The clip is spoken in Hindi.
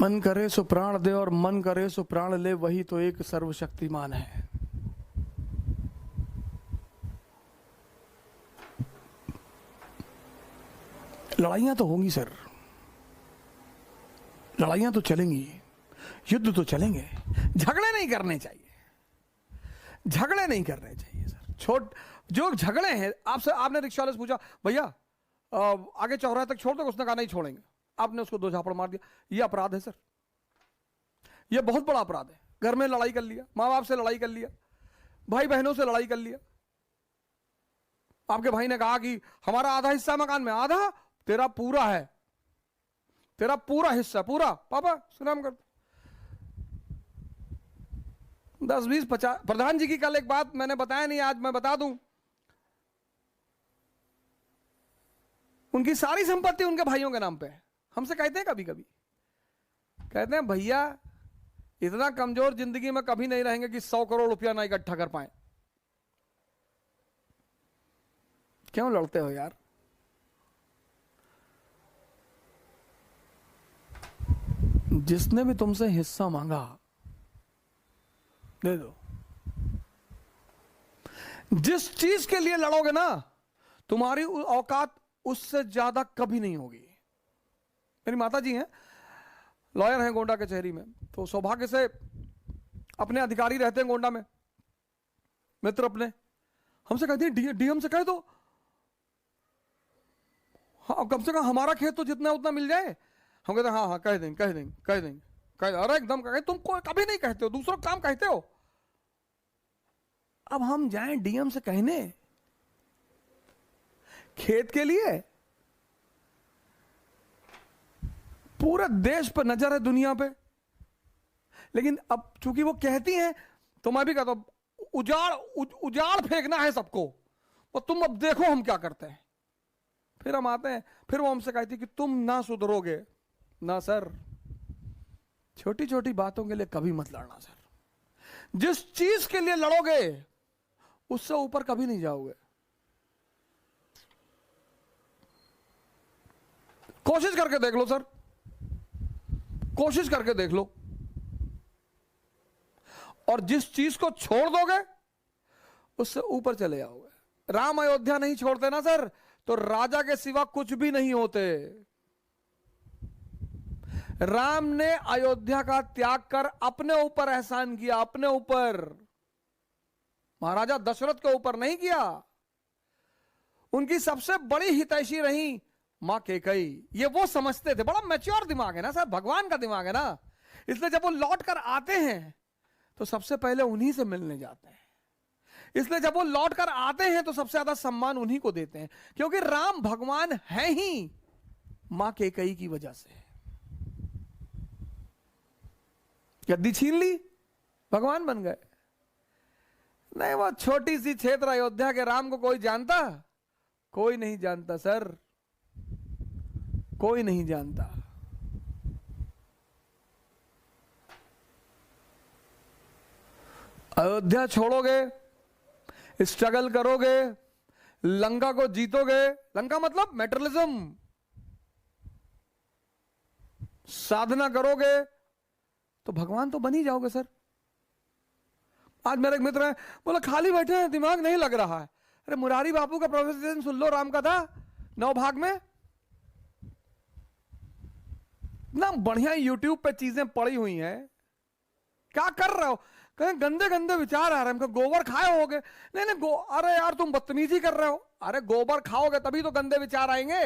मन करे सो प्राण दे और मन करे सो प्राण ले, वही तो एक सर्वशक्तिमान है। लड़ाइयां तो होंगी सर, लड़ाइयां तो चलेंगी, युद्ध तो चलेंगे, झगड़े नहीं करने चाहिए, झगड़े नहीं करने चाहिए सर। जो झगड़े हैं, आपने रिक्शा वाले से पूछा भैया आगे चौराहे तक छोड़ दो, उसने कहा नहीं छोड़ेंगे, आपने उसको 2 झापड़ मार दिया, ये अपराध है सर, ये बहुत बड़ा अपराध है। घर में लड़ाई कर लिया, माँ बाप से लड़ाई कर लिया, भाई बहनों से लड़ाई कर लिया, आपके भाई ने कहा कि हमारा आधा हिस्सा मकान में, आधा तेरा पूरा है, तेरा पूरा हिस्सा पूरा, पापा सुनाम कर 10, 20, 50। प्रधान जी की कल एक बात मैंने बताया नहीं, आज मैं बता दूं। उनकी सारी संपत्ति उनके भाइयों के नाम पे है। हमसे कहते हैं कभी कभी, कहते हैं भैया इतना कमजोर जिंदगी में कभी नहीं रहेंगे कि 100 करोड़ रुपया ना इकट्ठा कर पाए। क्यों लड़ते हो यार? जिसने भी तुमसे हिस्सा मांगा दे दो। जिस चीज के लिए लड़ोगे ना, तुम्हारी औकात उससे ज्यादा कभी नहीं होगी। मेरी माता जी हैं, लॉयर हैं गोंडा कचहरी में, तो सौभाग्य से अपने अधिकारी रहते हैं गोंडा में, मित्र अपने, हमसे कहती हैं डीएम से कह दो, हाँ कम से कम हमारा खेत तो जितना उतना मिल जाए। हम कहते हैं हाँ हाँ कह देंगे कह देंगे कह देंगे कह, अरे एकदम कह, तुम कोई कभी नहीं कहते हो, दूसरों काम कहते हो। अब हम जाएं डीएम से कहने खेत के लिए? पूरे देश पर नजर है, दुनिया पे, लेकिन अब चूंकि वो कहती हैं तो मैं भी कहता हूं उजाड़ फेंकना है सबको, और तुम अब देखो हम क्या करते हैं। फिर हम आते हैं, फिर वो हमसे कहती कि तुम ना सुधरोगे ना सर। छोटी छोटी बातों के लिए कभी मत लड़ना सर। जिस चीज के लिए लड़ोगे उससे ऊपर कभी नहीं जाओगे। कोशिश करके देख लो सर, कोशिश करके देख लो। और जिस चीज को छोड़ दोगे उससे ऊपर चले जाओगे। राम अयोध्या नहीं छोड़ते ना सर, तो राजा के सिवा कुछ भी नहीं होते। राम ने अयोध्या का त्याग कर अपने ऊपर एहसान किया, अपने ऊपर, महाराजा दशरथ के ऊपर नहीं किया। उनकी सबसे बड़ी हितैषी रही मां कैकेयी। ये वो समझते थे, बड़ा मैच्योर दिमाग है ना सर, भगवान का दिमाग है ना, इसलिए जब वो लौट कर आते हैं तो सबसे पहले उन्हीं से मिलने जाते हैं। इसलिए जब वो लौट कर आते हैं तो सबसे ज्यादा सम्मान उन्हीं को देते हैं, क्योंकि राम भगवान है ही मां कैकेयी की वजह से। गद्दी छीन ली, भगवान बन गए। नहीं, वो छोटी सी क्षेत्र अयोध्या के राम को कोई जानता? कोई नहीं जानता सर, कोई नहीं जानता। अयोध्या छोड़ोगे, स्ट्रगल करोगे, लंका को जीतोगे, लंका मतलब मेटेरियलिज्म, साधना करोगे तो भगवान तो बन ही जाओगे सर। आज मेरे एक मित्र है, बोला खाली बैठे हैं, दिमाग नहीं लग रहा है। अरे मुरारी बापू का प्रोफेसर सुन लो, राम कथा 9 भाग में, ना बढ़िया यूट्यूब पे चीजें पड़ी हुई हैं। क्या कर रहे हो? कहीं गंदे गंदे विचार आ रहे हैं, गोबर खाए होगे। नहीं नहीं अरे यार तुम बदतमीजी कर रहे हो। अरे गोबर खाओगे तभी तो गंदे विचार आएंगे।